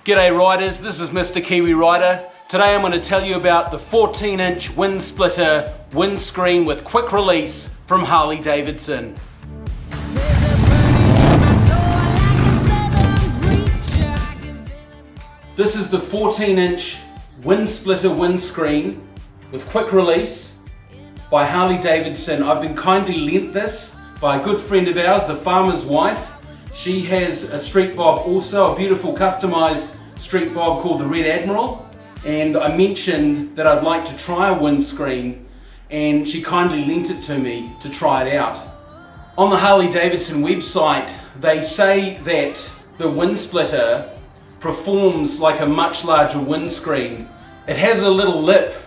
G'day riders, this is Mr. Kiwi Rider. Today I'm going to tell you about the 14-inch Wind Splitter Windscreen with quick release from Harley-Davidson. This is the 14-inch Wind Splitter Windscreen with quick release by Harley-Davidson. I've been kindly lent this by a good friend of ours, the farmer's wife. She has a street bob also, a beautiful customized street bob called the Red Admiral, and I mentioned that I'd like to try a windscreen and she kindly lent it to me to try it out. On the Harley-Davidson website they say that the Wind Splitter performs like a much larger windscreen. It has a little lip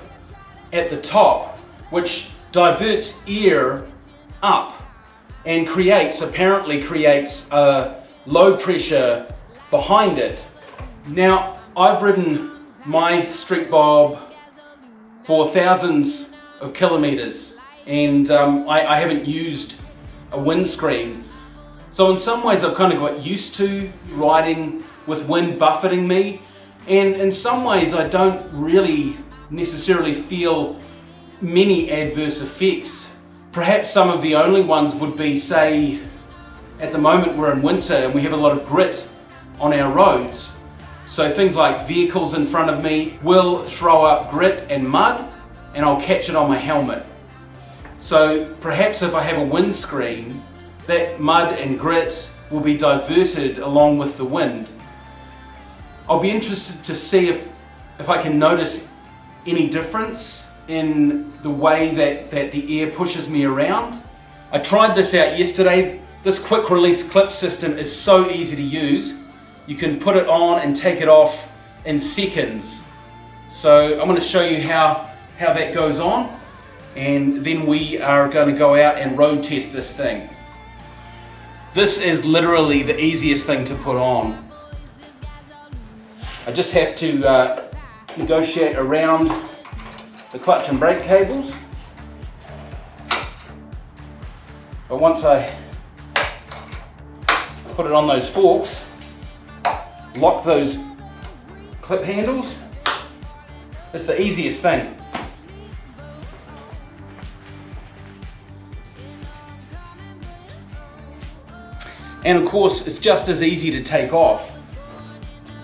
at the top which diverts air up and apparently creates a low pressure behind it. Now, I've ridden my street bob for thousands of kilometers and I haven't used a windscreen. So in some ways I've kind of got used to riding with wind buffeting me, and in some ways I don't really necessarily feel many adverse effects. Perhaps some of the only ones would be, say, at the moment we're in winter and we have a lot of grit on our roads. So things like vehicles in front of me will throw up grit and mud and I'll catch it on my helmet. So perhaps if I have a windscreen, that mud and grit will be diverted along with the wind. I'll be interested to see if I can notice any difference in the way that the air pushes me around. I tried this out yesterday. This quick release clip system is so easy to use. You can put it on and take it off in seconds. So I'm going to show you how that goes on, and then we are going to go out and road test this thing. This is literally the easiest thing to put on. I just have to negotiate around the clutch and brake cables. But once I put it on those forks, lock those clip handles, it's the easiest thing. And of course it's just as easy to take off.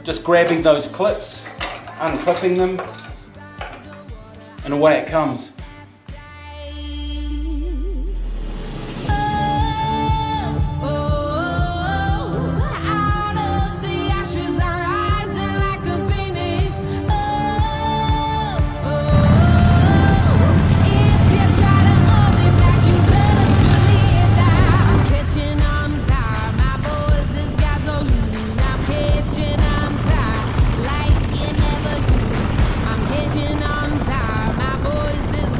Just grabbing those clips, unclipping them, and away it comes. On fire, my voice is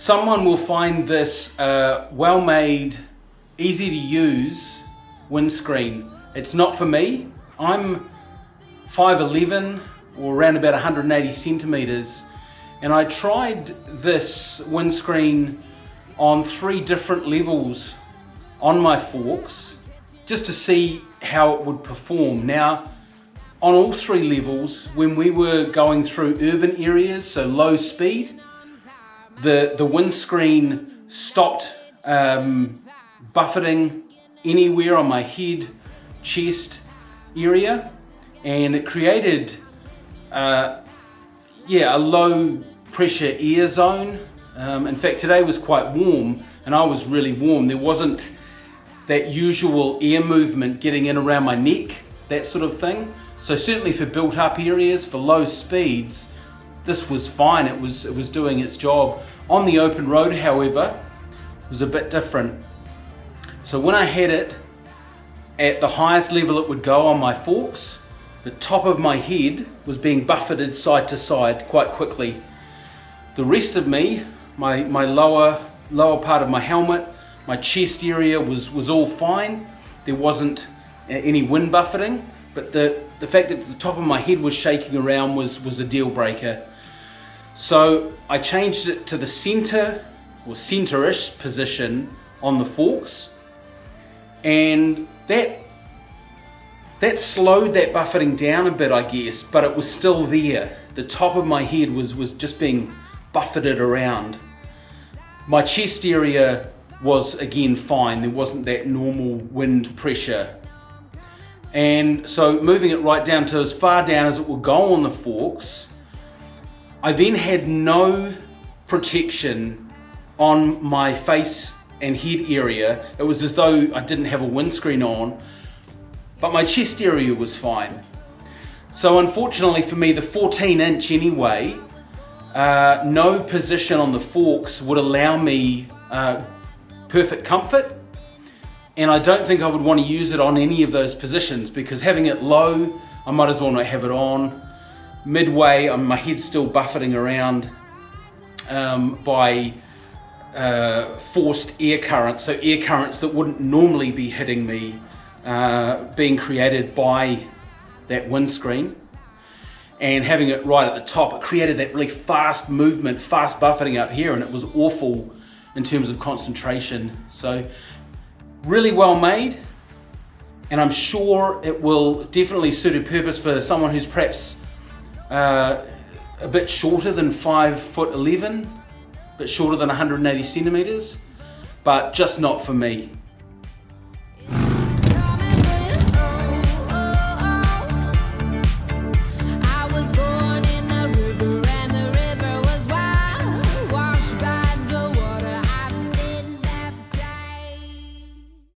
someone will find this well-made, easy to use windscreen. It's not for me. I'm 5'11", or around about 180 centimeters, and I tried this windscreen on 3 different levels on my forks just to see how it would perform. Now, on all 3 levels, when we were going through urban areas, so low speed, the windscreen stopped buffeting anywhere on my head, chest area, and it created a low pressure air zone. In fact, today was quite warm and I was really warm. There wasn't that usual air movement getting in around my neck, that sort of thing. So certainly for built up areas, for low speeds, this was fine. It was doing its job. On the open road, however, it was a bit different. So when I had it at the highest level it would go on my forks, the top of my head was being buffeted side to side quite quickly. The rest of me, my lower part of my helmet, my chest area was all fine. There wasn't any wind buffeting, but the fact that the top of my head was shaking around was a deal breaker. So I changed it to the center or center-ish position on the forks, and that slowed that buffeting down a bit, I guess, but it was still there. The top of my head was just being buffeted around. My chest area was again fine. There wasn't that normal wind pressure. And so moving it right down to as far down as it would go on the forks, I then had no protection on my face and head area. It was as though I didn't have a windscreen on, but my chest area was fine. So unfortunately for me, the 14-inch anyway, no position on the forks would allow me perfect comfort, and I don't think I would want to use it on any of those positions, because having it low, I might as well not have it on. Midway, my head's still buffeting around by forced air currents, so air currents that wouldn't normally be hitting me, being created by that windscreen. And having it right at the top, it created that really fast movement, fast buffeting up here, and it was awful in terms of concentration. So really well made, and I'm sure it will definitely suit a purpose for someone who's perhaps a bit shorter than 5'11", a bit shorter than 180 centimeters, but just not for me.